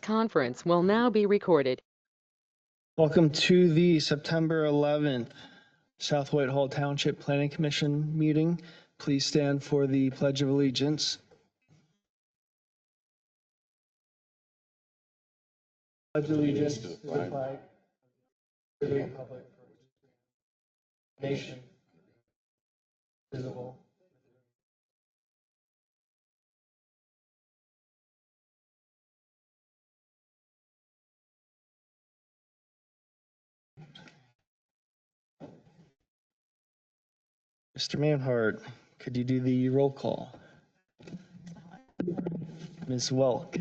conference will now be recorded. Welcome to the September 11th South Whitehall Township Planning Commission meeting. Please stand for the Pledge of Allegiance. Pledge allegiance to the flag of the Republic, nation, visible. Mr. Manhart, could you do the roll call? Ms. Welk.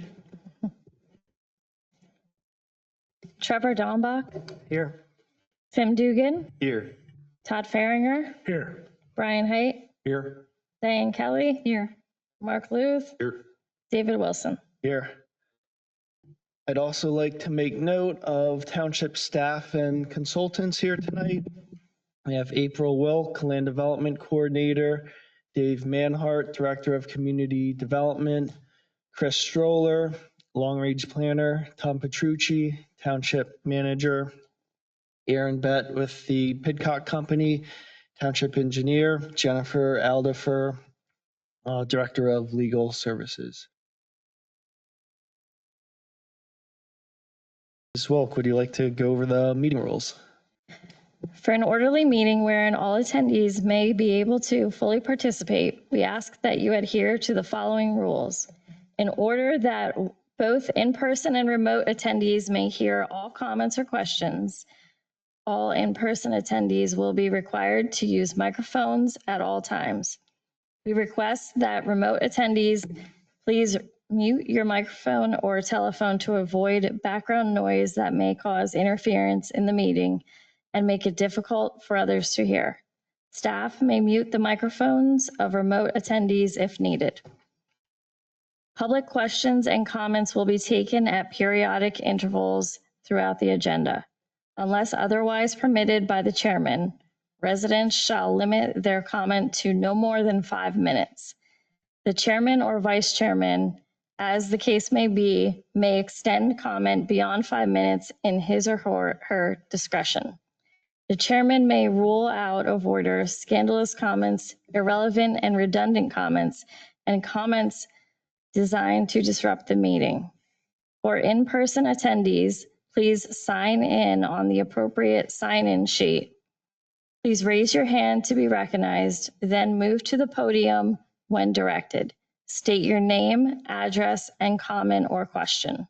Trevor Dombach. Here. Tim Dugan. Here. Todd Farringer. Here. Brian Haight. Here. Diane Kelly. Here. Mark Luth. Here. David Wilson. Here. I'd also like to make note of township staff and consultants here tonight. We have April Wilk, Land Development Coordinator, Dave Manhart, Director of Community Development, Chris Stroller, Long Range Planner, Tom Petrucci, Township Manager, Aaron Bett with the Pidcock Company, Township Engineer, Jennifer Aldifer, Director of Legal Services. Ms. Wilk, would you like to go over the meeting rules? For an orderly meeting wherein all attendees may be able to fully participate, we ask that you adhere to the following rules. In order that both in-person and remote attendees may hear all comments or questions, all in-person attendees will be required to use microphones at all times. We request that remote attendees please mute your microphone or telephone to avoid background noise that may cause interference in the meeting and make it difficult for others to hear. Staff may mute the microphones of remote attendees if needed. Public questions and comments will be taken at periodic intervals throughout the agenda. Unless otherwise permitted by the chairman, residents shall limit their comment to no more than 5 minutes. The chairman or vice chairman, as the case may be, may extend comment beyond 5 minutes in his or her discretion. The chairman may rule out of order scandalous comments, irrelevant and redundant comments, and comments designed to disrupt the meeting. For in-person attendees, please sign in on the appropriate sign-in sheet. Please raise your hand to be recognized, then move to the podium when directed. State your name, address, and comment or question.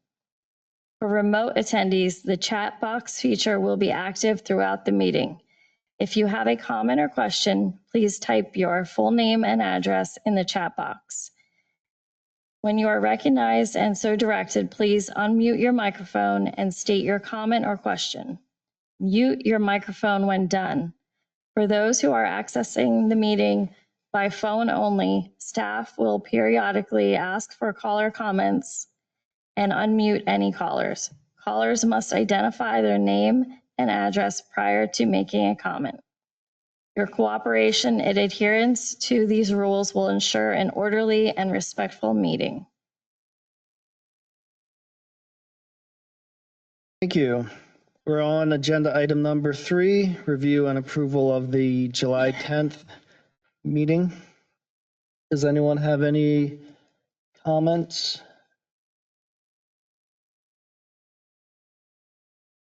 For remote attendees, the chat box feature will be active throughout the meeting. If you have a comment or question, please type your full name and address in the chat box. When you are recognized and so directed, please unmute your microphone and state your comment or question. Mute your microphone when done. For those who are accessing the meeting by phone only, staff will periodically ask for caller comments and unmute any callers. Callers must identify their name and address prior to making a comment. Your cooperation and adherence to these rules will ensure an orderly and respectful meeting. Thank you. We're on agenda item number 3, review and approval of the July 10th meeting. Does anyone have any comments?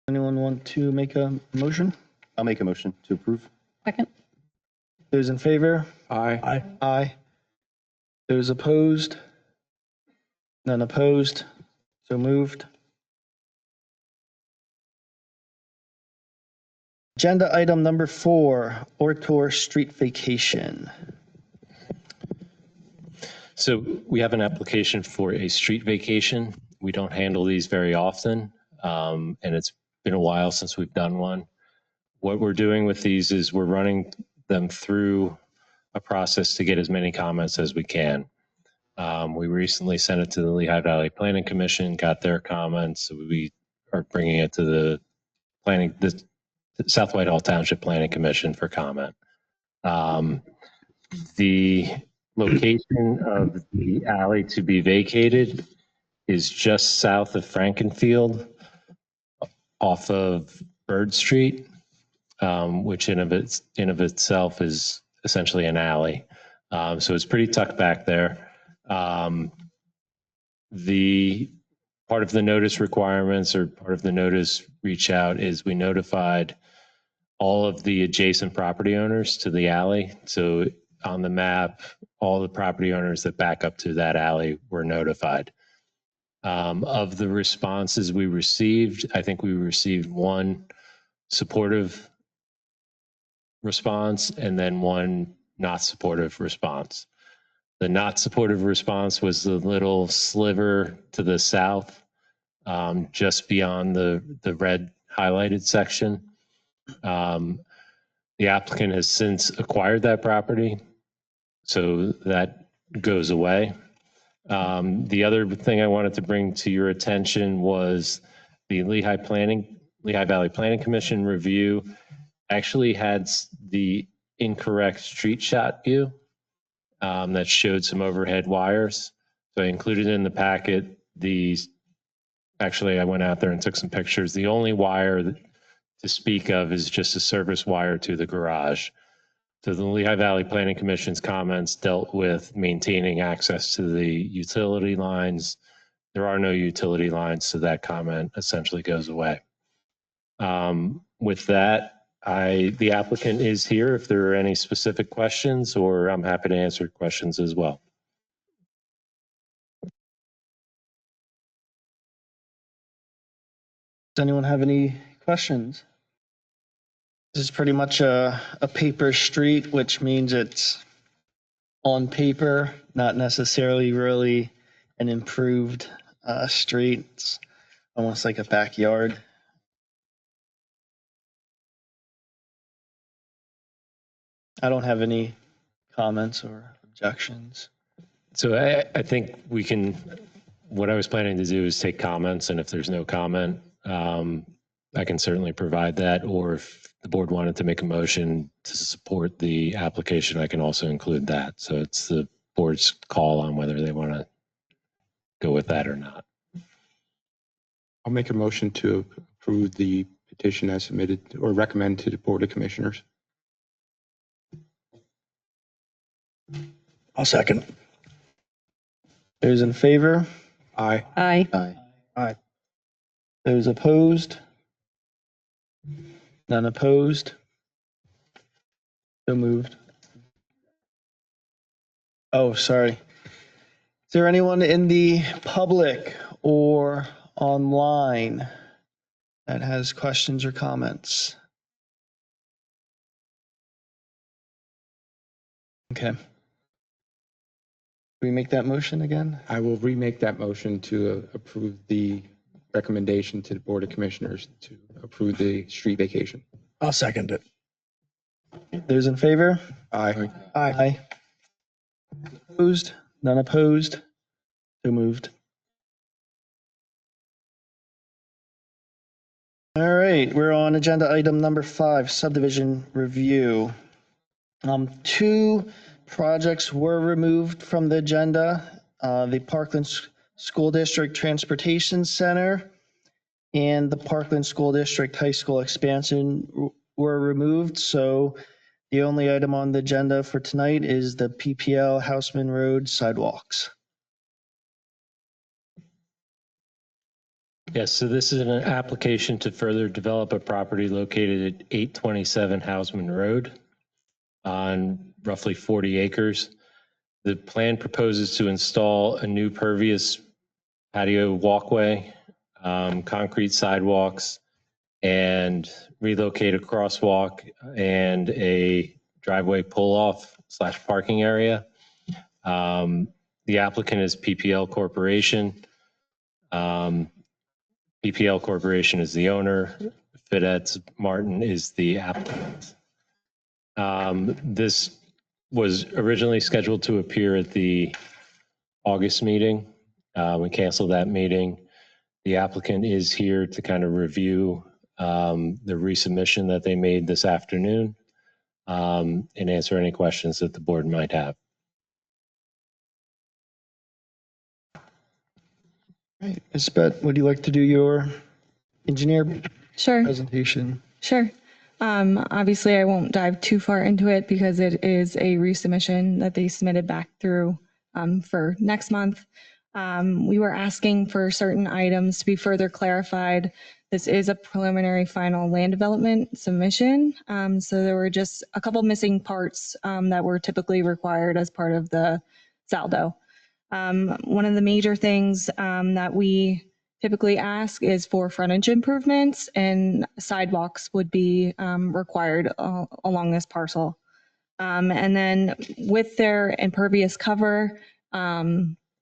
Anyone want to make a motion? I'll make a motion to approve. Second. Those in favor? Aye. Aye. Aye. Those opposed? None opposed? So moved. Agenda item number 4, Ortor Street Vacation. So we have an application for a street vacation. We don't handle these very often, and it's been a while since we've done one. What we're doing with these is we're running them through a process to get as many comments as we can. We recently sent it to the Lehigh Valley Planning Commission, got their comments. So we are bringing it to the South Whitehall Township Planning Commission for comment. The location of the alley to be vacated is just south of Frankenfield off of Bird Street, which in of itself is essentially an alley. So it's pretty tucked back there. The part of the notice requirements or part of the notice reach out is we notified all of the adjacent property owners to the alley. So on the map, all the property owners that back up to that alley were notified. Of the responses we received, I think we received one supportive response and then one not supportive response. The not supportive response was the little sliver to the south, just beyond the red highlighted section. The applicant has since acquired that property, so that goes away. The other thing I wanted to bring to your attention was the Lehigh Valley Planning Commission review actually had the incorrect street shot view that showed some overhead wires. So I included in the packet actually I went out there and took some pictures. The only wire to speak of is just a service wire to the garage. So the Lehigh Valley Planning Commission's comments dealt with maintaining access to the utility lines. There are no utility lines, so that comment essentially goes away. With that, the applicant is here if there are any specific questions, or I'm happy to answer questions as well. Does anyone have any questions? This is pretty much a paper street, which means it's on paper, not necessarily really an improved street. It's almost like a backyard. I don't have any comments or objections. So I think what I was planning to do is take comments, and if there's no comment, I can certainly provide that, or if the board wanted to make a motion to support the application, I can also include that. So it's the board's call on whether they want to go with that or not. I'll make a motion to approve the petition as submitted or recommend to the Board of Commissioners. I'll second. Those in favor? Aye. Aye. Aye. Those opposed? None opposed? So moved. Oh, sorry. Is there anyone in the public or online that has questions or comments? Okay. We make that motion again? I will remake that motion to approve the recommendation to the Board of Commissioners to approve the street vacation. I'll second it. Those in favor? Aye. Aye. Opposed? None opposed? So moved. All right, we're on agenda item number 5, subdivision review. 2 projects were removed from the agenda. The Parkland School District Transportation Center and the Parkland School District High School expansion were removed. So the only item on the agenda for tonight is the PPL Houseman Road sidewalks. Yes, so this is an application to further develop a property located at 827 Houseman Road on roughly 40 acres. The plan proposes to install a new pervious patio walkway, concrete sidewalks, and relocate a crosswalk and a driveway pull-off / parking area. The applicant is PPL Corporation. PPL Corporation is the owner. Fidesz Martin is the applicant. This was originally scheduled to appear at the August meeting. We canceled that meeting. The applicant is here to kind of review the resubmission that they made this afternoon and answer any questions that the board might have. Ms. Bett, would you like to do your engineer Sure, presentation? sure. Obviously, I won't dive too far into it because it is a resubmission that they submitted back through for next month. We were asking for certain items to be further clarified. This is a preliminary final land development submission. So there were just a couple missing parts that were typically required as part of the saldo. One of the major things that we typically ask is for frontage improvements, and sidewalks would be required along this parcel. And then with their impervious cover,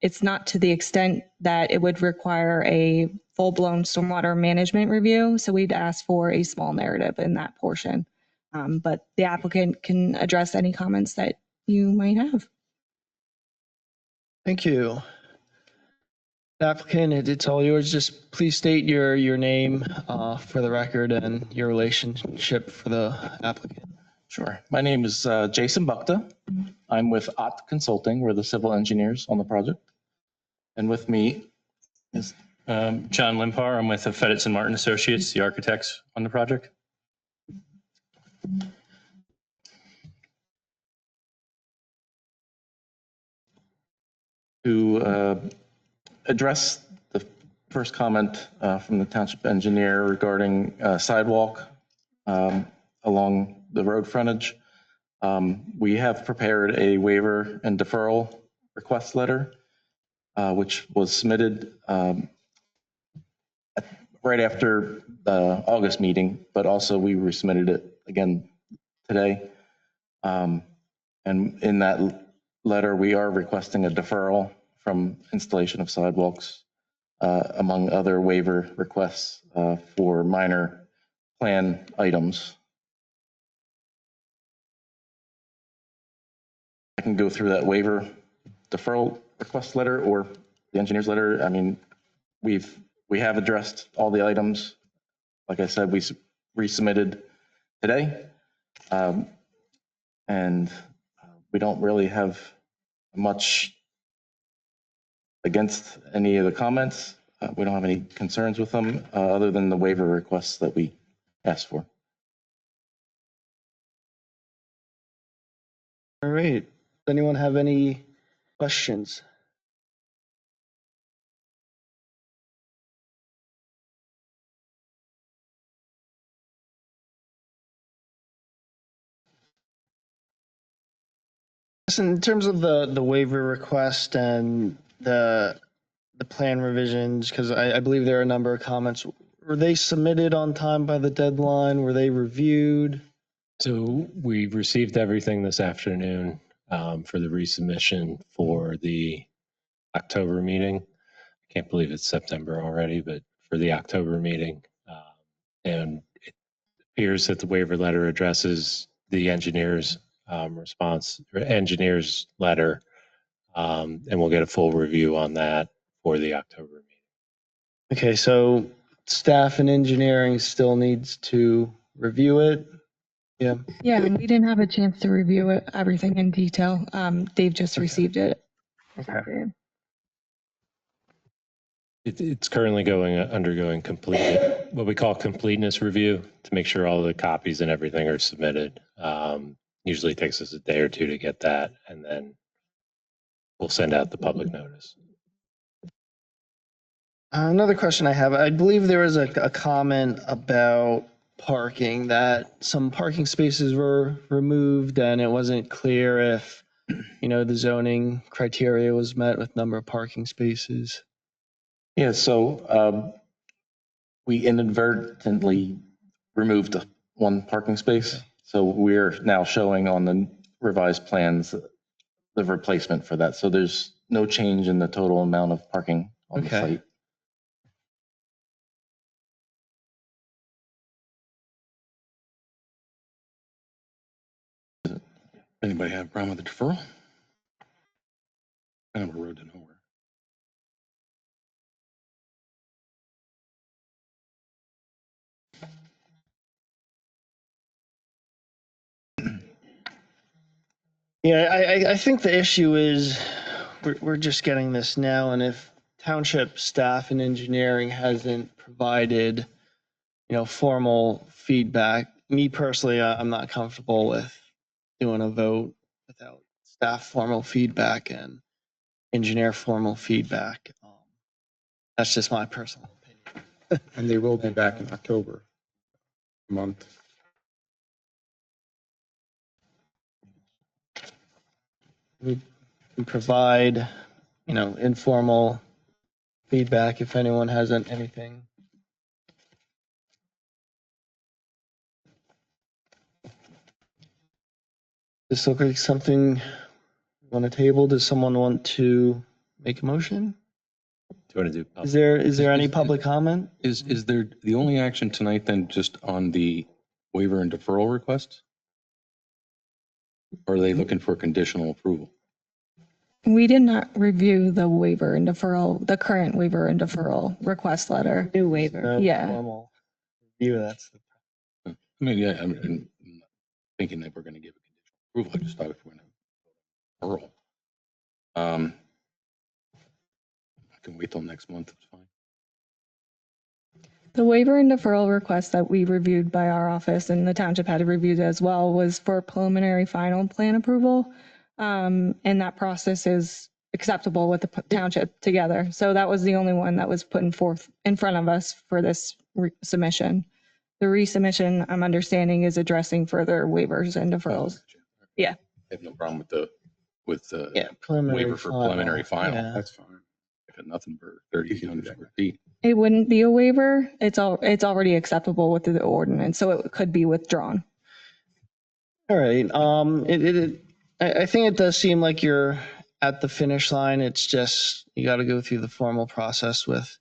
it's not to the extent that it would require a full-blown stormwater management review. So we'd ask for a small narrative in that portion. But the applicant can address any comments that you might have. Thank you. Applicant, it's all yours. Just please state your name for the record and your relationship for the applicant. Sure. My name is Jason Bukta. I'm with OT Consulting. We're the civil engineers on the project. And with me is John Limpar, I'm with the Feditz and Martin Associates, the architects on the project. to address the first comment from the township engineer regarding sidewalk along the road frontage. We have prepared a waiver and deferral request letter, which was submitted right after the August meeting, but also we resubmitted it again today. And in that letter, we are requesting a deferral from installation of sidewalks, among other waiver requests for minor plan items. I can go through that waiver deferral request letter or the engineer's letter. I mean, we have addressed all the items. Like I said, we resubmitted today. And we don't really have much against any of the comments. We don't have any concerns with them other than the waiver requests that we asked for. All right. Does anyone have any questions? In terms of the waiver request and the plan revisions, because I believe there are a number of comments, were they submitted on time by the deadline? Were they reviewed? So we received everything this afternoon for the resubmission for the October meeting. I can't believe it's September already, but for the October meeting. And it appears that the waiver letter addresses the engineer's response, or engineer's letter, and we'll get a full review on that for the October meeting. Okay, so staff and engineering still needs to review it. Yeah. Yeah, and we didn't have a chance to review it, everything in detail. They've just received it. Okay. It's currently undergoing what we call completeness review to make sure all the copies and everything are submitted. Usually takes us a day or two to get that, and then we'll send out the public notice. Another question I have, I believe there was a comment about parking, that some parking spaces were removed and it wasn't clear if, the zoning criteria was met with number of parking spaces. Yeah, so we inadvertently removed one parking space. So we're now showing on the revised plans the replacement for that. So there's no change in the total amount of parking on the site. Anybody have a problem with the deferral? Kind of a road to nowhere. Yeah, I think the issue is we're just getting this now, and if township staff and engineering hasn't provided, formal feedback. Me personally, I'm not comfortable with doing a vote without staff formal feedback and engineer formal feedback. That's just my personal opinion. And they will be back in October month. We provide, informal feedback if anyone has anything. This looks like something on the table. Does someone want to make a motion? Do you want to do? Is there any public comment? Is there the only action tonight then just on the waiver and deferral request? Or are they looking for conditional approval? We did not review the waiver and deferral, the current waiver and deferral request letter. New waiver. No Yeah. formal review. That's the. I mean, yeah, I'm not thinking that we're going to give a conditional approval. I just thought if we're going to deferral. I can wait till next month. It's fine. The waiver and deferral request that we reviewed by our office and the township had reviewed as well was for preliminary final plan approval. And that process is acceptable with the township together. So that was the only one that was put forth in front of us for this submission. The resubmission, I'm understanding, is addressing further waivers and deferrals. Yeah. I have no problem with the Yeah, preliminary waiver for preliminary final. Yeah. That's fine. I got nothing for 3,800 square feet. It wouldn't be a waiver. It's already acceptable with the ordinance, so it could be withdrawn. All right. I think it does seem like you're at the finish line. It's just you got to go through the formal process with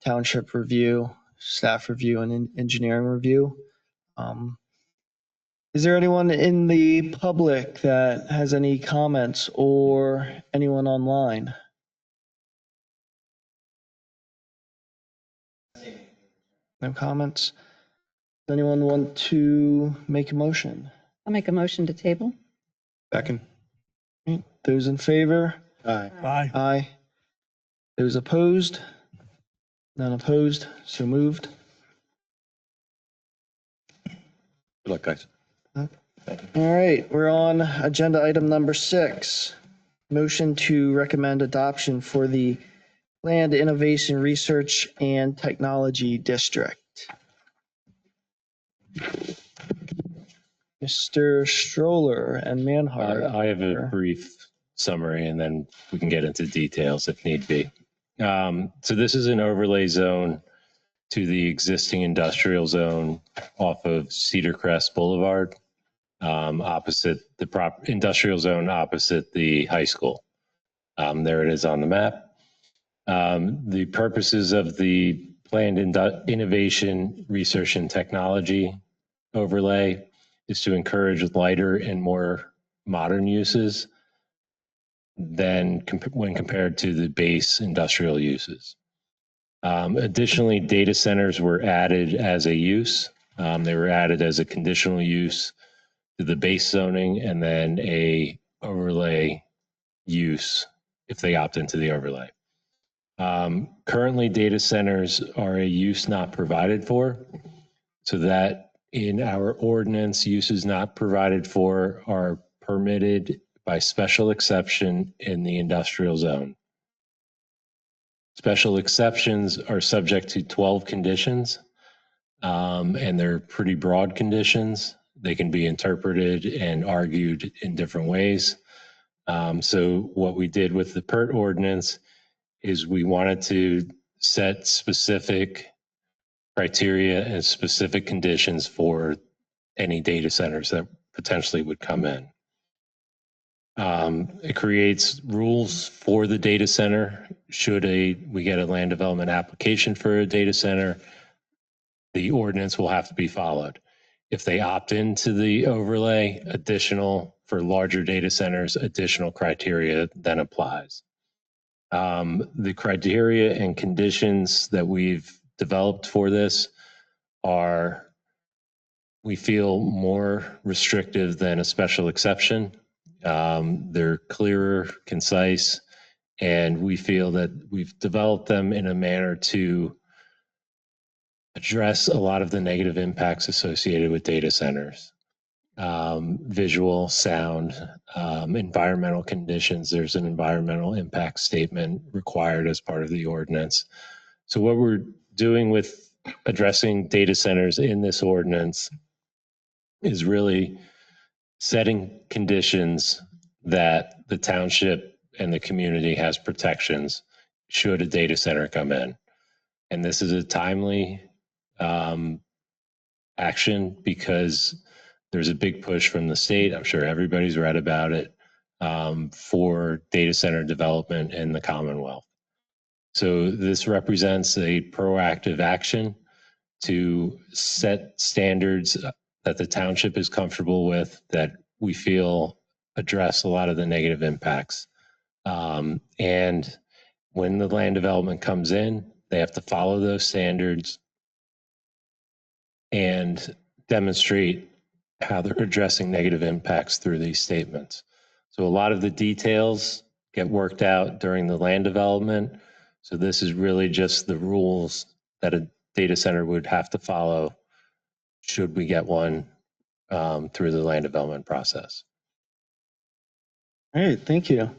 township review, staff review, and engineering review. Is there anyone in the public that has any comments or anyone online? No comments? Does anyone want to make a motion? I'll make a motion to table. Second. Those in favor? Aye. Aye. Aye. Those opposed? None opposed, so moved. Good luck, guys. All right, we're on agenda item number 6. Motion to recommend adoption for the Land Innovation Research and Technology District. Mr. Stroller and Manhart. I have a brief summary and then we can get into details if need be. So this is an overlay zone to the existing industrial zone off of Cedar Crest Boulevard, opposite the industrial zone opposite the high school. There it is on the map. The purposes of the planned innovation, research, and technology overlay is to encourage lighter and more modern uses than when compared to the base industrial uses. Additionally, data centers were added as a use. They were added as a conditional use to the base zoning and then a overlay use if they opt into the overlay. Currently, data centers are a use not provided for, so that in our ordinance, uses not provided for are permitted by special exception in the industrial zone. Special exceptions are subject to 12 conditions, and they're pretty broad conditions. They can be interpreted and argued in different ways. So what we did with the PERT ordinance is we wanted to set specific criteria and specific conditions for any data centers that potentially would come in. It creates rules for the data center. Should we get a land development application for a data center, the ordinance will have to be followed. If they opt into the overlay, for larger data centers, additional criteria then applies. The criteria and conditions that we've developed for this are, we feel, more restrictive than a special exception. They're clearer, concise, And we feel that we've developed them in a manner to address a lot of the negative impacts associated with data centers. Visual, sound, environmental conditions. There's an environmental impact statement required as part of the ordinance. So what we're doing with addressing data centers in this ordinance is really setting conditions that the township and the community has protections should a data center come in. And this is a timely action because there's a big push from the state. I'm sure everybody's read about it for data center development in the Commonwealth. So this represents a proactive action to set standards that the township is comfortable with, that we feel address a lot of the negative impacts. And when the land development comes in, they have to follow those standards and demonstrate how they're addressing negative impacts through these statements. So a lot of the details get worked out during the land development. So this is really just the rules that a data center would have to follow should we get one through the land development process. All right, thank you.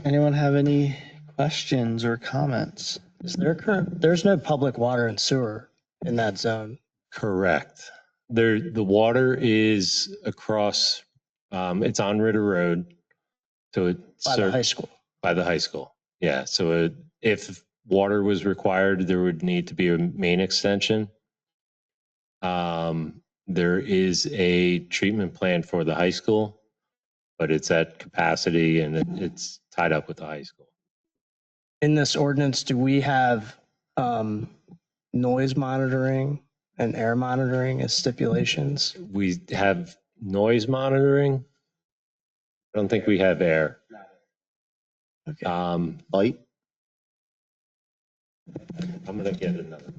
Anyone have any questions or comments? There's no public water and sewer in that zone. Correct. The water is across, it's on Ritter Road. So it's By the high school. By the high school. Yeah. So if water was required, there would need to be a main extension. There is a treatment plan for the high school, but it's at capacity and it's tied up with the high school. In this ordinance, do we have noise monitoring and air monitoring as stipulations? We have noise monitoring. I don't think we have air. Okay. Light? I'm going to get another.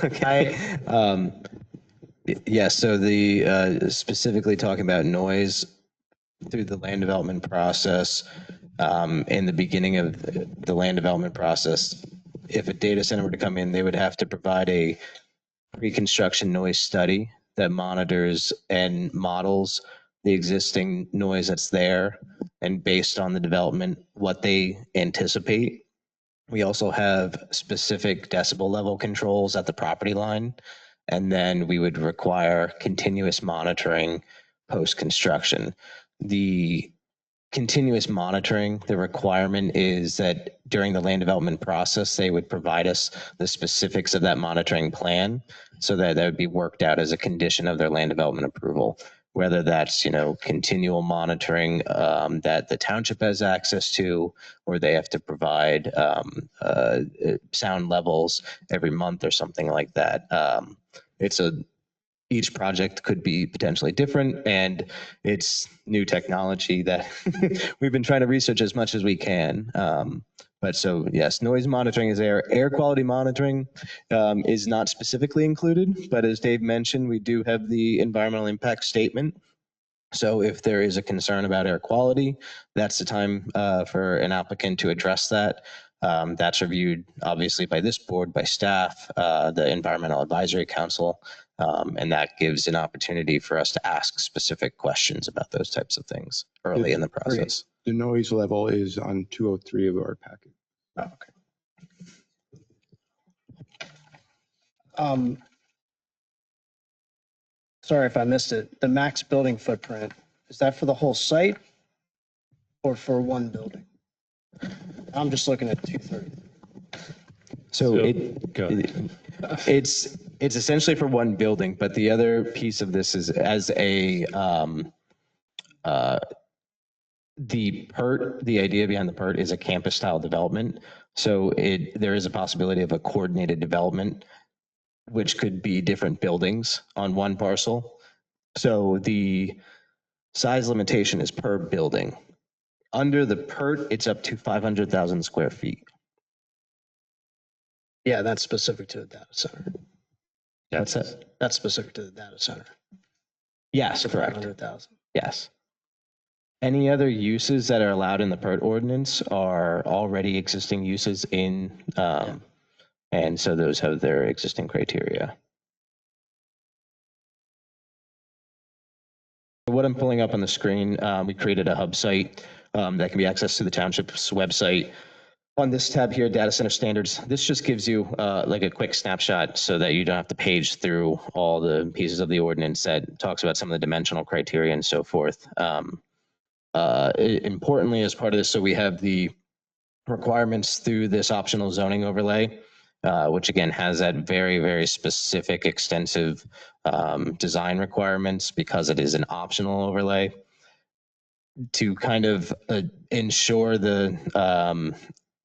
Okay. Yeah, so the specifically talking about noise through the land development process, in the beginning of the land development process, if a data center were to come in, they would have to provide a pre-construction noise study that monitors and models the existing noise that's there, and based on the development, what they anticipate. We also have specific decibel level controls at the property line, and then we would require continuous monitoring post-construction. The continuous monitoring, the requirement is that during the land development process, they would provide us the specifics of that monitoring plan so that would be worked out as a condition of their land development approval. Whether that's, continual monitoring that the township has access to, or they have to provide sound levels every month or something like that. Each project could be potentially different, and it's new technology that we've been trying to research as much as we can. But so yes, noise monitoring is there. Air quality monitoring is not specifically included, but as Dave mentioned, we do have the environmental impact statement. So if there is a concern about air quality, that's the time for an applicant to address that. That's reviewed obviously by this board, by staff, the Environmental Advisory Council, and that gives an opportunity for us to ask specific questions about those types of things early in the process. The noise level is on 203 of our packet. Oh, okay. Sorry if I missed it. The max building footprint, is that for the whole site or for one building? I'm just looking at 230. So Go. it's essentially for one building, but the other piece of this is as a the PERT, the idea behind the PERT is a campus style development. So there is a possibility of a coordinated development, which could be different buildings on one parcel. So the size limitation is per building. Under the PERT, it's up to 500,000 square feet. Yeah, that's specific to the data center. What's that? That's specific to the data center. Yes, correct. 500,000. Yes. Any other uses that are allowed in the PERT ordinance are already existing uses in, and so those have their existing criteria. What I'm pulling up on the screen, we created a hub site that can be accessed through the township's website. On this tab here, data center standards, this just gives you like a quick snapshot so that you don't have to page through all the pieces of the ordinance that talks about some of the dimensional criteria and so forth. Importantly, as part of this, so we have the requirements through this optional zoning overlay, which again has that very, very specific, extensive design requirements because it is an optional overlay to kind of ensure the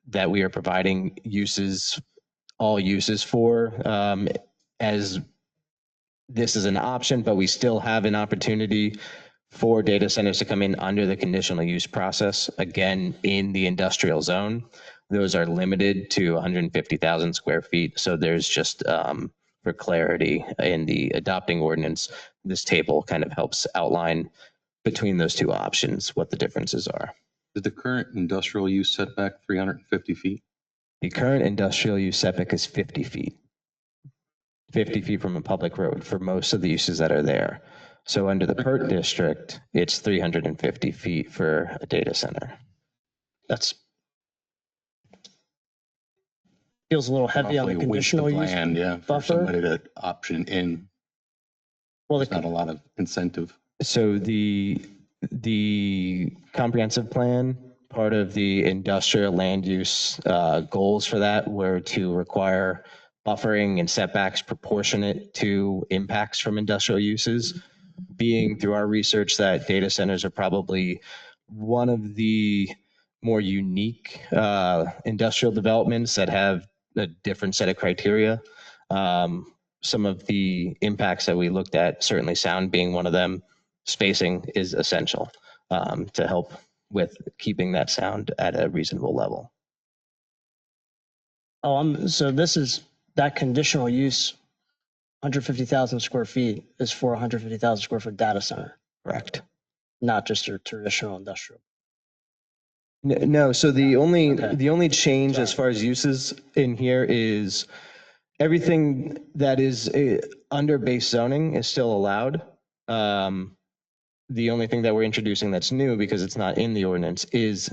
that we are providing uses, all uses for, as this is an option, but we still have an opportunity for data centers to come in under the conditional use process. Again, in the industrial zone, those are limited to 150,000 square feet. So there's just, for clarity in the adopting ordinance, this table kind of helps outline between those two options what the differences are. Is the current industrial use setback 350 feet? The current industrial use setback is 50 feet. 50 feet from a public road for most of the uses that are there. So under the PERT district, it's 350 feet for a data center. That's feels a little heavy on the Roughly a waste conditional of use land, yeah, for buffer. somebody to option in. Well, There's not a lot of incentive. So the comprehensive plan, part of the industrial land use goals for that were to require buffering and setbacks proportionate to impacts from industrial uses. Being through our research that data centers are probably one of the more unique industrial developments that have a different set of criteria. Some of the impacts that we looked at, certainly sound being one of them, spacing is essential to help with keeping that sound at a reasonable level. Oh, so this is that conditional use, 150,000 square feet is for 150,000 square foot data center, Correct. not just your traditional industrial. No, so the Okay. only change as Sorry. far as uses in here is everything that is under base zoning is still allowed. The only thing that we're introducing that's new, because it's not in the ordinance, is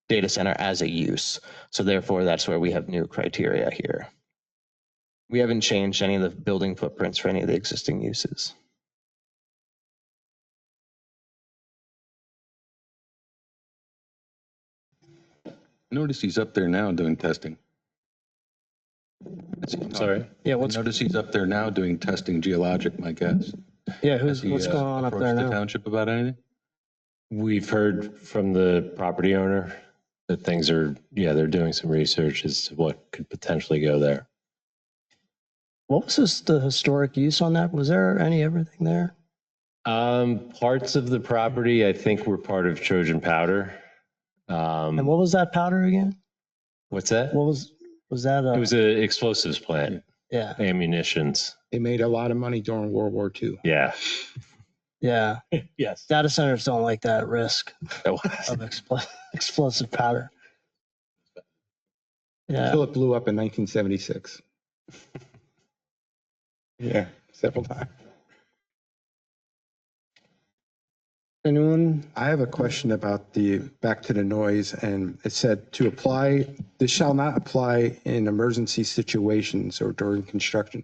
data center as a use. So therefore, that's where we have new criteria here. We haven't changed any of the building footprints for any of the existing uses. Notice he's up there now doing testing. Sorry. Yeah, Notice he's up there now doing testing geologic, my guess. yeah, Has he, what's going on up there approached the now? township about anything? We've heard from the property owner that things are, they're doing some research as to what could potentially go there. What was the historic use on that? Was there everything there? Parts of the property, I think, were part of Trojan Powder. And what was that powder again? What's that? What was that? It was an explosives plant, Yeah, ammunitions. They made a lot of money during World War II. Yeah. yeah. Yes. Data centers don't like that risk That was. of explosive powder. Yeah. Until it blew up in 1976. Yeah, several times. Anyone? I have a question about back to the noise, and it said to apply, this shall not apply in emergency situations or during construction.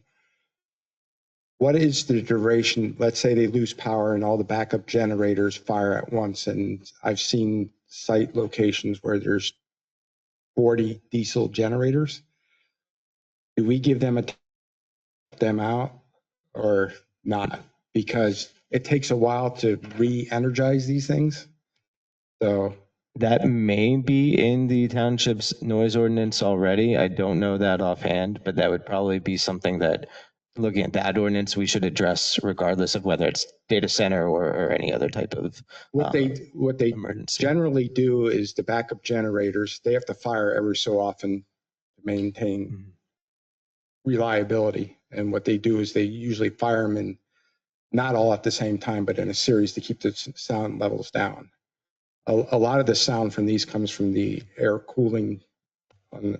What is the duration? Let's say they lose power and all the backup generators fire at once. And I've seen site locations where there's 40 diesel generators. Do we give them out or not? Because it takes a while to re-energize these things. So That may be in the township's noise ordinance already. I don't know that offhand, but that would probably be something that, looking at that ordinance, we should address regardless of whether it's data center or any other type of what they emergency. generally do is the backup generators, they have to fire every so often to maintain reliability. And what they do is they usually fire them in, not all at the same time, but in a series to keep the sound levels down. a lot of the sound from these comes from the air cooling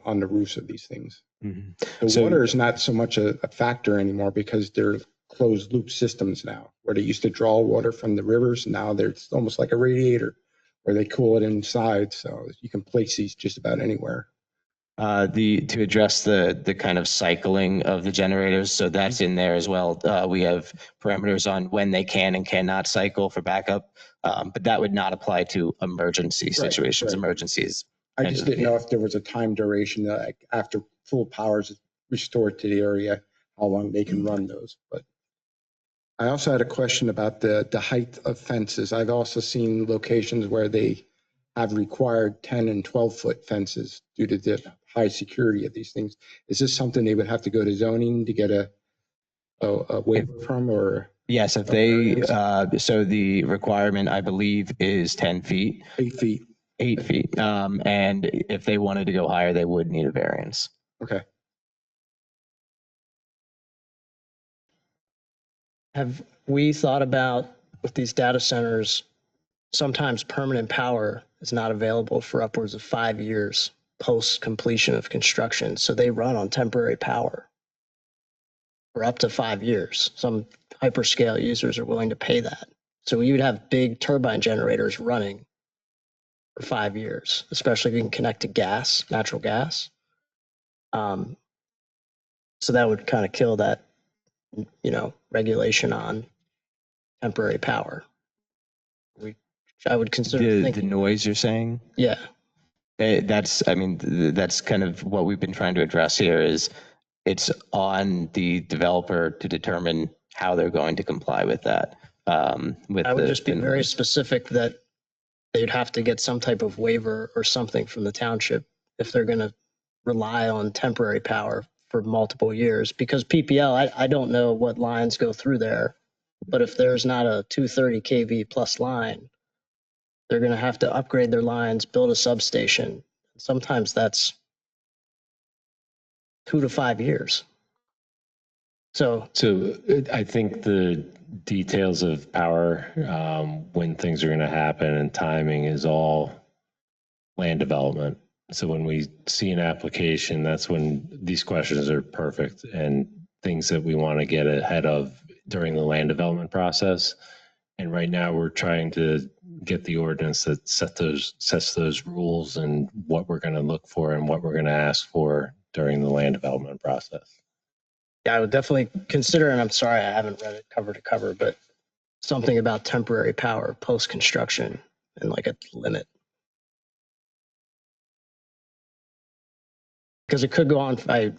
on the roofs of these things. The water is not so much a factor anymore because they're closed loop systems now, where they used to draw water from the rivers. Now it's almost like a radiator where they cool it inside. So you can place these just about anywhere. To address the kind of cycling of the generators, so that's in there as well. We have parameters on when they can and cannot cycle for backup, but that would not apply to emergency situations. right. Emergencies. I just didn't know if there was a time duration that like after full power is restored to the area, how long they can run those. But I also had a question about the height of fences. I've also seen locations where they have required 10 and 12-foot fences due to the high security of these things. Is this something they would have to go to zoning to get a waiver from, or? Yes, if they, so the requirement, I believe, is 10 feet. 8 feet. 8 feet. And if they wanted to go higher, they would need a variance. Okay. Have we thought about with these data centers, sometimes permanent power is not available for upwards of 5 years post completion of construction. So they run on temporary power for up to 5 years. Some hyperscale users are willing to pay that. So you would have big turbine generators running for 5 years, especially if you can connect to gas, natural gas. So that would kind of kill that, regulation on temporary power. I would consider The noise you're saying? Yeah. That's kind of what we've been trying to address here is it's on the developer to determine how they're going to comply with that. I would just be very specific that they'd have to get some type of waiver or something from the township if they're going to rely on temporary power for multiple years. Because PPL, I don't know what lines go through there, but if there's not a 230 kV plus line, they're going to have to upgrade their lines, build a substation. Sometimes that's 2 to 5 years. So I think the details of power, when things are going to happen and timing is all land development. So when we see an application, that's when these questions are perfect and things that we want to get ahead of during the land development process. And right now we're trying to get the ordinance that sets those rules and what we're going to look for and what we're going to ask for during the land development process. Yeah, I would definitely consider, and I'm sorry I haven't read it cover to cover, but something about temporary power post-construction and like a limit. Because it could go on. I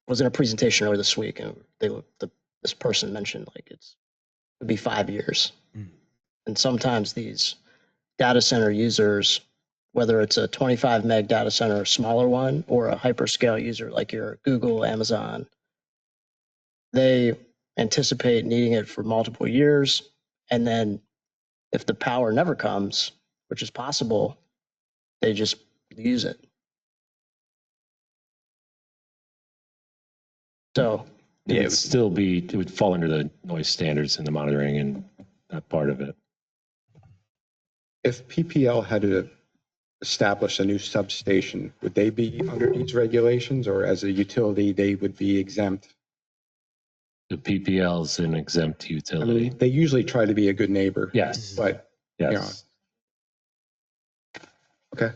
was in a presentation earlier this week, and this person mentioned like it would be 5 years. And sometimes these data center users, whether it's a 25 meg data center, a smaller one, or a hyperscale user like your Google, Amazon, they anticipate needing it for multiple years. And then if the power never comes, which is possible, they just use it. So it would fall under the noise standards and the monitoring and that part of it. If PPL had to establish a new substation, would they be under these regulations, or as a utility, they would be exempt? The PPL is an exempt utility. I mean, they usually try to be a good neighbor. Yes. But, yes. Okay.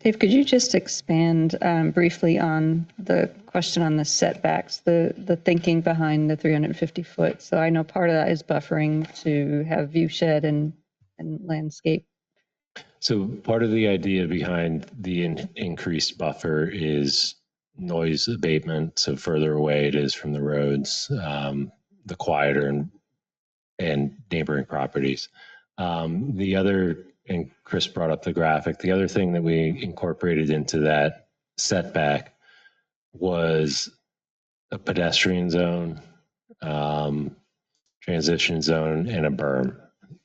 Dave, could you just expand briefly on the question on the setbacks, the thinking behind the 350 foot? So I know part of that is buffering to have view shed and landscape. So part of the idea behind the increased buffer is noise abatement. So further away it is from the roads, the quieter and neighboring properties. The other, and Chris brought up the graphic, the other thing that we incorporated into that setback was a pedestrian zone, transition zone, and a berm.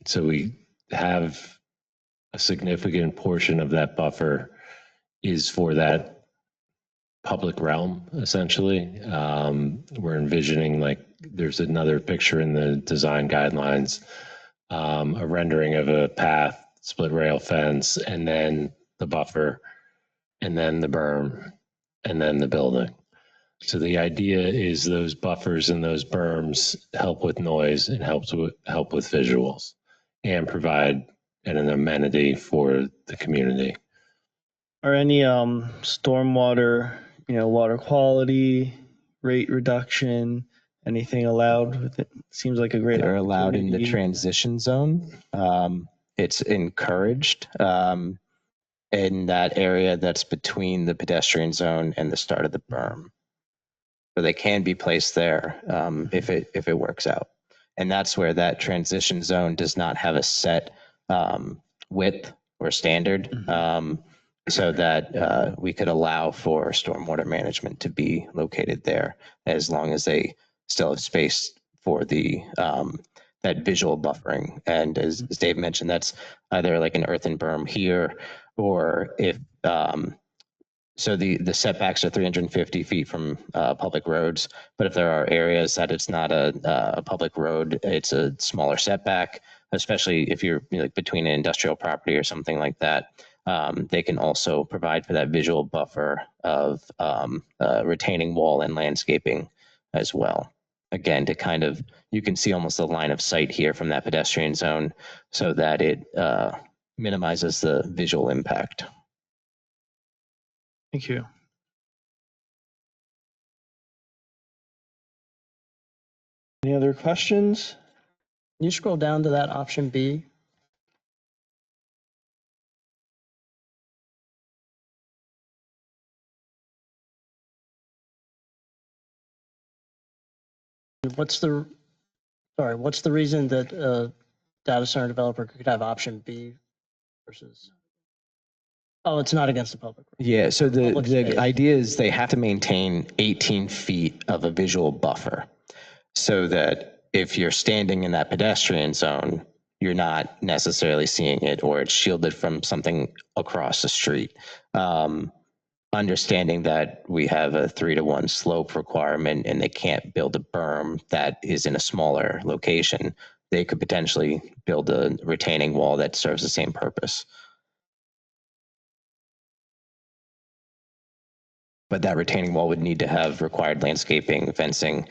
So we have a significant portion of that buffer is for that public realm, essentially. We're envisioning like there's another picture in the design guidelines, a rendering of a path, split rail fence, and then the buffer, and then the berm, and then the building. So the idea is those buffers and those berms help with noise and help with visuals and provide an amenity for the community. Are any stormwater, water quality, rate reduction, anything allowed with it? Seems like a great They're allowed in the opportunity. transition zone. It's encouraged in that area that's between the pedestrian zone and the start of the berm. So they can be placed there if it works out. And that's where that transition zone does not have a set width or standard, so that we could allow for stormwater management to be located there, as long as they still have space for the that visual buffering. And as Dave mentioned, that's either like an earthen berm here, or if so the setbacks are 350 feet from public roads, but if there are areas that it's not a public road, it's a smaller setback, especially if you're like between an industrial property or something like that. They can also provide for that visual buffer of retaining wall and landscaping as well. Again, to kind of, you can see almost the line of sight here from that pedestrian zone, so that it minimizes the visual impact. Thank you. Any other questions? Can you scroll down to that option B? What's the reason that a data center developer could have option B versus? Oh, it's not against the public. Yeah, so Public space. the idea is they have to maintain 18 feet of a visual buffer, so that if you're standing in that pedestrian zone, you're not necessarily seeing it, or it's shielded from something across the street. Understanding that we have a 3-to-1 slope requirement and they can't build a berm that is in a smaller location, they could potentially build a retaining wall that serves the same purpose. But that retaining wall would need to have required landscaping, fencing.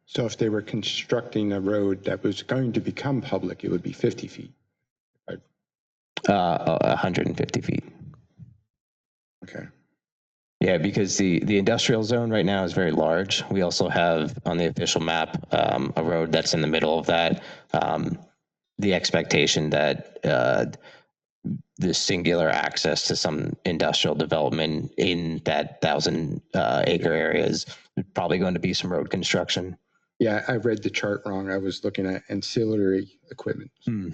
So if they were constructing a road that was going to become public, it would be 50 feet. 150 feet. Okay. Yeah, because the industrial zone right now is very large. We also have on the official map a road that's in the middle of that. The expectation that the singular access to some industrial development in that 1,000-acre area is probably going to be some road construction. Yeah, I read the chart wrong. I was looking at ancillary equipment. So,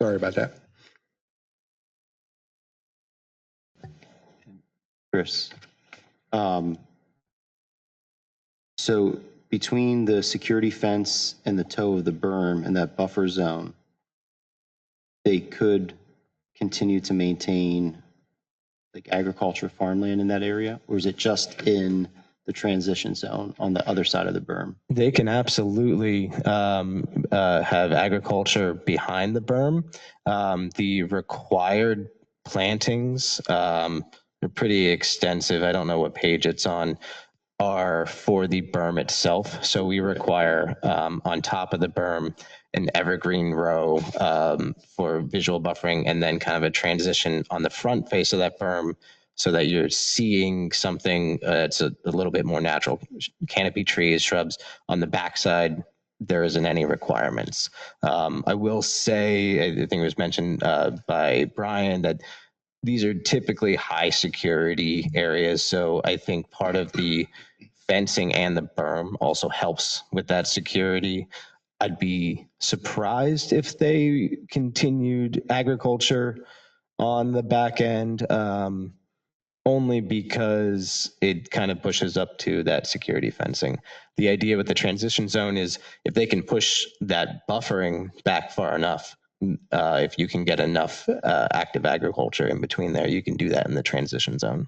sorry about that. Chris, so between the security fence and the toe of the berm and that buffer zone, they could continue to maintain like agriculture farmland in that area, or is it just in the transition zone on the other side of the berm? They can absolutely have agriculture behind the berm. The required plantings are pretty extensive. I don't know what page it's on, are for the berm itself. So we require on top of the berm an evergreen row for visual buffering, and then kind of a transition on the front face of that berm, so that you're seeing something that's a little bit more natural. Canopy trees, shrubs. On the backside, there isn't any requirements. I will say, I think it was mentioned by Brian, that these are typically high security areas. So I think part of the fencing and the berm also helps with that security. I'd be surprised if they continued agriculture on the back end, only because it kind of pushes up to that security fencing. The idea with the transition zone is if they can push that buffering back far enough, If you can get enough active agriculture in between there, you can do that in the transition zone.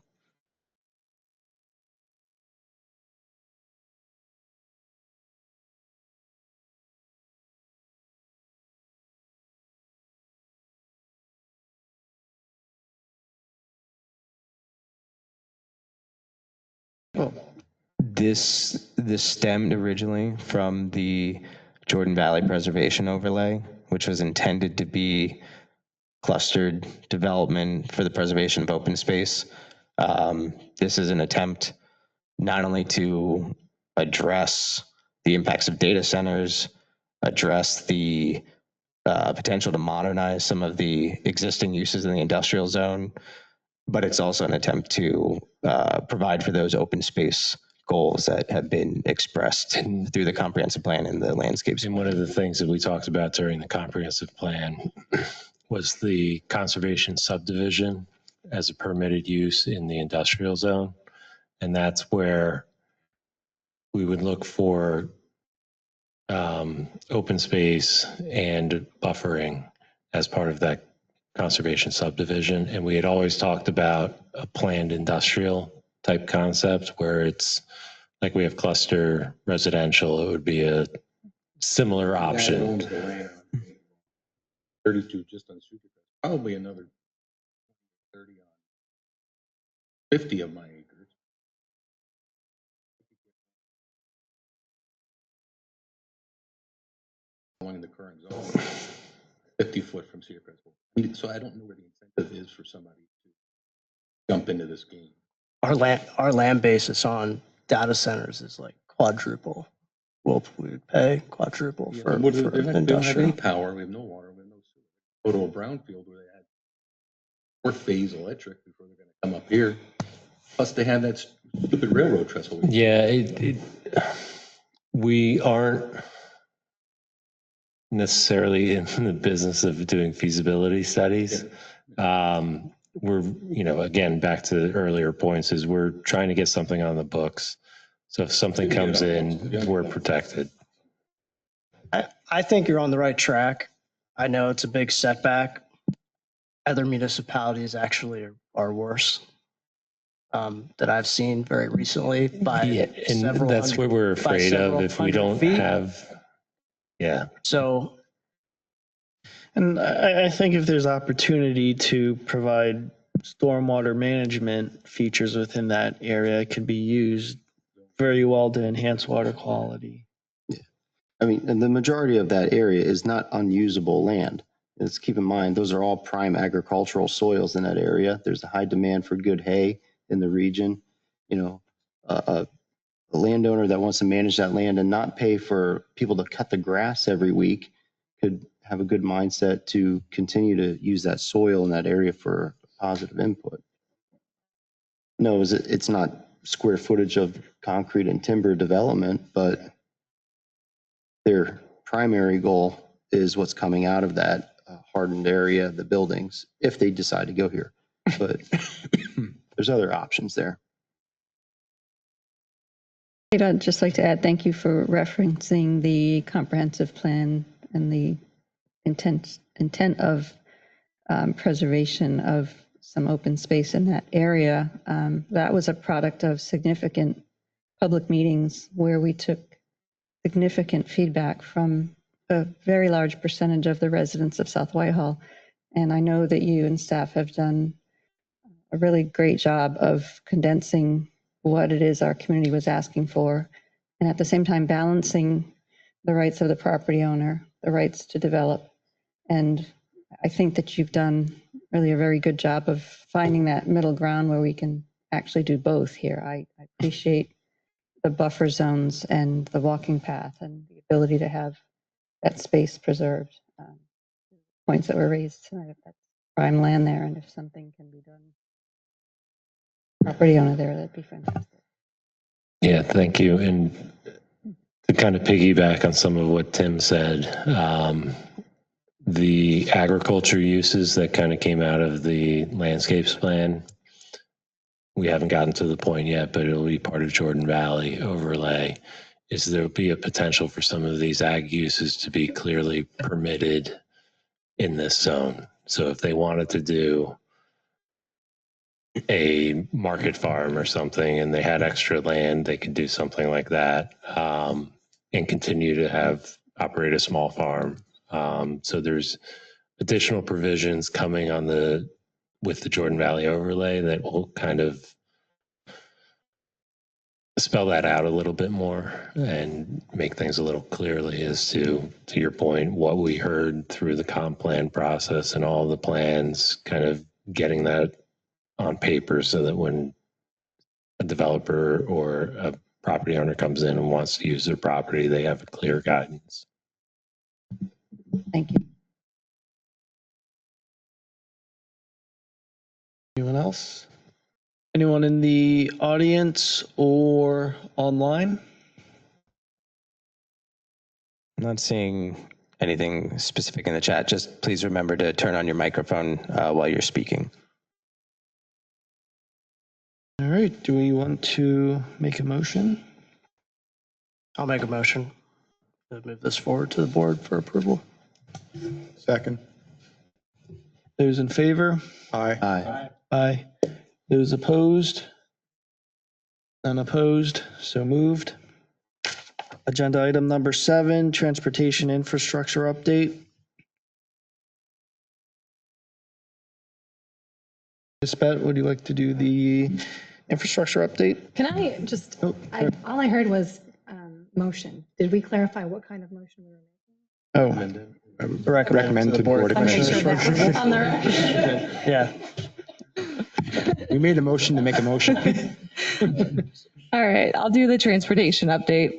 This stemmed originally from the Jordan Valley Preservation Overlay, which was intended to be clustered development for the preservation of open space. This is an attempt not only to address the impacts of data centers, address the potential to modernize some of the existing uses in the industrial zone, but it's also an attempt to provide for those open space goals that have been expressed through the comprehensive plan and the landscapes. And one of the things that we talked about during the comprehensive plan was the conservation subdivision as a permitted use in the industrial zone. And that's where we would look for open space and buffering as part of that conservation subdivision. And we had always talked about a planned industrial type concept where it's like we have cluster residential. It would be a similar option. 32 just on Super, probably another 30 on 50 of my acres. Along the current zone, 50 foot from Cedar Crest. So I don't know where the incentive is for somebody to jump into this game. Our land basis on data centers is like quadruple. Well, we would pay quadruple for They don't have any industrial. power. We have no water. We have no sewer. Go to a brownfield where they had 4-phase electric before they're going to come up here. Plus, they have that stupid railroad trestle. Yeah, we aren't necessarily in the business of doing feasibility studies. We're, again, back to the earlier points, is we're trying to get something on the books. So if something comes in, we're protected. I think you're on the right track. I know it's a big setback. Other municipalities actually are worse that I've seen very recently by And several that's what we're afraid of if we don't have. Yeah. So. And I think if there's opportunity to provide stormwater management features within that area, it could be used very well to enhance water quality. Yeah. I mean, and the majority of that area is not unusable land. Let's keep in mind, those are all prime agricultural soils in that area. There's a high demand for good hay in the region. A landowner that wants to manage that land and not pay for people to cut the grass every week could have a good mindset to continue to use that soil in that area for positive input. No, it's not square footage of concrete and timber development, but their primary goal is what's coming out of that hardened area, the buildings, if they decide to go here. But there's other options there. I'd just like to add, thank you for referencing the comprehensive plan and the intent of preservation of some open space in that area. That was a product of significant public meetings where we took significant feedback from a very large percentage of the residents of South Whitehall. And I know that you and staff have done a really great job of condensing what it is our community was asking for, and at the same time balancing the rights of the property owner, the rights to develop. And I think that you've done really a very good job of finding that middle ground where we can actually do both here. I appreciate the buffer zones and the walking path and the ability to have that space preserved. Points that were raised tonight, if that's prime land there, and if something can be done, property owner there, that'd be fantastic. Yeah, thank you. And to kind of piggyback on some of what Tim said, the agriculture uses that kind of came out of the landscapes plan, we haven't gotten to the point yet, but it'll be part of Jordan Valley overlay, is there'll be a potential for some of these ag uses to be clearly permitted in this zone. So if they wanted to do a market farm or something and they had extra land, they could do something like that, and continue to operate a small farm. So there's additional provisions coming with the Jordan Valley overlay that will kind of spell that out a little bit more and make things a little clearly as to your point, what we heard through the comp plan process and all the plans, kind of getting that on paper so that when a developer or a property owner comes in and wants to use their property, they have a clear guidance. Thank you. Anyone else? Anyone in the audience or online? I'm not seeing anything specific in the chat. Just please remember to turn on your microphone while you're speaking. All right, do we want to make a motion? I'll make a motion to move this forward to the board for approval. Second. Those in favor? Aye. Aye. Aye. Those opposed? None opposed, so moved. Agenda item number 7, transportation infrastructure update. Ms. Bett, would you like to do the infrastructure update? Can I just, Oh, sure. all I heard was motion. Did we clarify what kind of motion we were making? Oh, recommend to the Board of I'll make Commissioners. sure that was on the record. Yeah. We made a motion to make a motion. All right, I'll do the transportation update.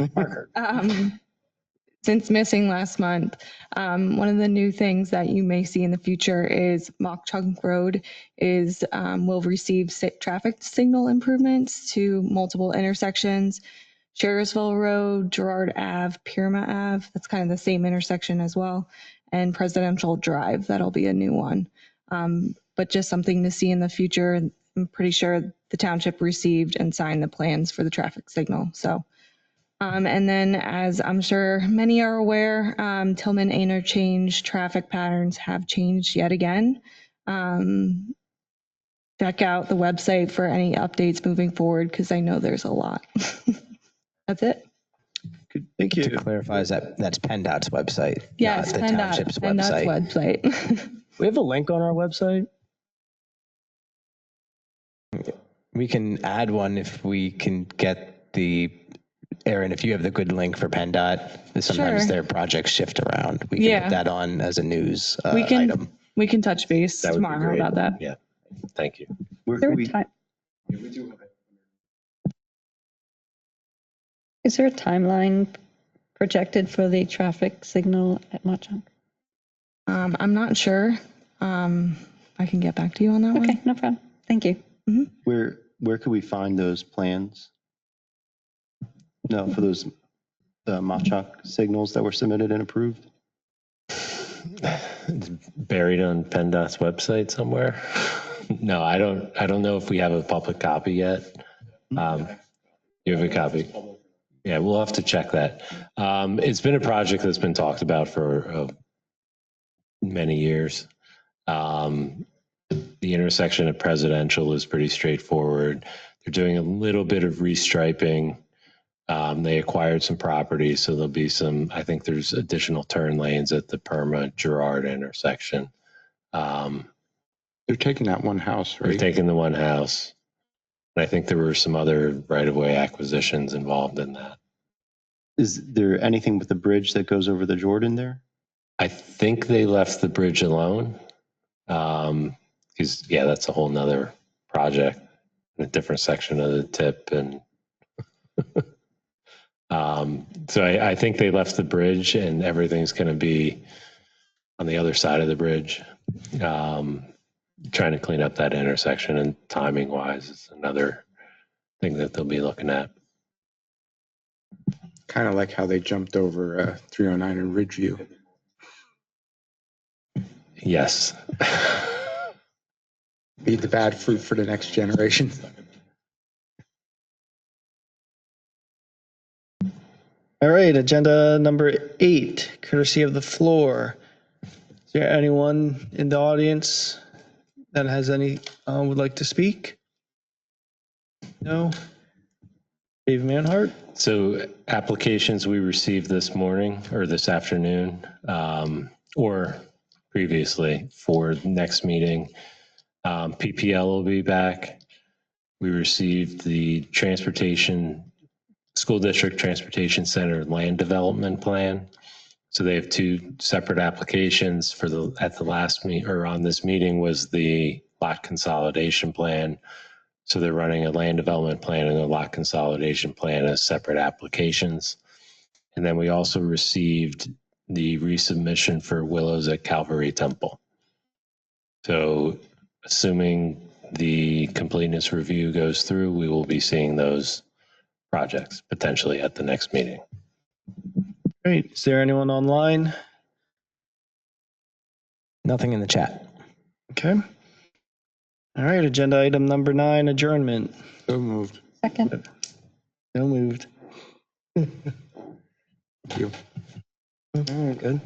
Since missing last month, one of the new things that you may see in the future is Mock Chunk Road will receive traffic signal improvements to multiple intersections. Sherrisville Road, Girard Ave, Pyramid Ave, that's kind of the same intersection as well, and Presidential Drive, that'll be a new one. But just something to see in the future. I'm pretty sure the township received and signed the plans for the traffic signal. So, and then as I'm sure many are aware, Tillman interchange traffic patterns have changed yet again. Check out the website for any updates moving forward, because I know there's a lot. That's it. Good, thank you. To clarify, that's PennDOT's website, Yes, not the township's PennDOT's website. website. We have a link on our website. We can add one if we can get Aaron, if you have the good link for PennDOT, sometimes Sure. their projects shift around. We can put that on as a news item. We can touch base That would be tomorrow great. about that. Yeah, thank you. Where Is there can a we, time? Is there a timeline projected for the traffic signal at Mock-Chunk? I'm not sure. I can get back to you on that one. Okay, no problem. Thank you. where could we find those plans? No, for those Mach-Chunk signals that were submitted and approved? It's buried on PennDOT's website somewhere. No, I don't know if we have a public copy yet. You have a copy? Yeah, we'll have to check that. It's been a project that's been talked about for many years. The intersection at Presidential is pretty straightforward. They're doing a little bit of restriping. They acquired some property, so there'll be I think there's additional turn lanes at the Girard intersection. They're taking that one house, right? They're taking the one house. And I think there were some other right-of-way acquisitions involved in that. Is there anything with the bridge that goes over the Jordan there? I think they left the bridge alone. Because, that's a whole nother project, a different section of the tip. And so I think they left the bridge and everything's going to be on the other side of the bridge. Trying to clean up that intersection, and timing wise is another thing that they'll be looking at. Kind of like how they jumped over 309 in Ridgeview. Yes. Feed the bad fruit for the next generation. All right, agenda number 8, courtesy of the floor. Is there anyone in the audience that has any, would like to speak? No? Dave Manhart? So applications we received this morning or this afternoon, or previously for next meeting, PPL will be back. We received the School District Transportation Center Land Development Plan. So they have two separate applications for at the last or on this meeting was the lot consolidation plan. So they're running a land development plan and a lot consolidation plan as separate applications. And then we also received the resubmission for Willows at Calvary Temple. So assuming the completeness review goes through, we will be seeing those projects potentially at the next meeting. Great. Is there anyone online? Nothing in the chat. Okay. All right. Agenda item number 9, adjournment. So moved. Second. So moved. Thank you. All right, good.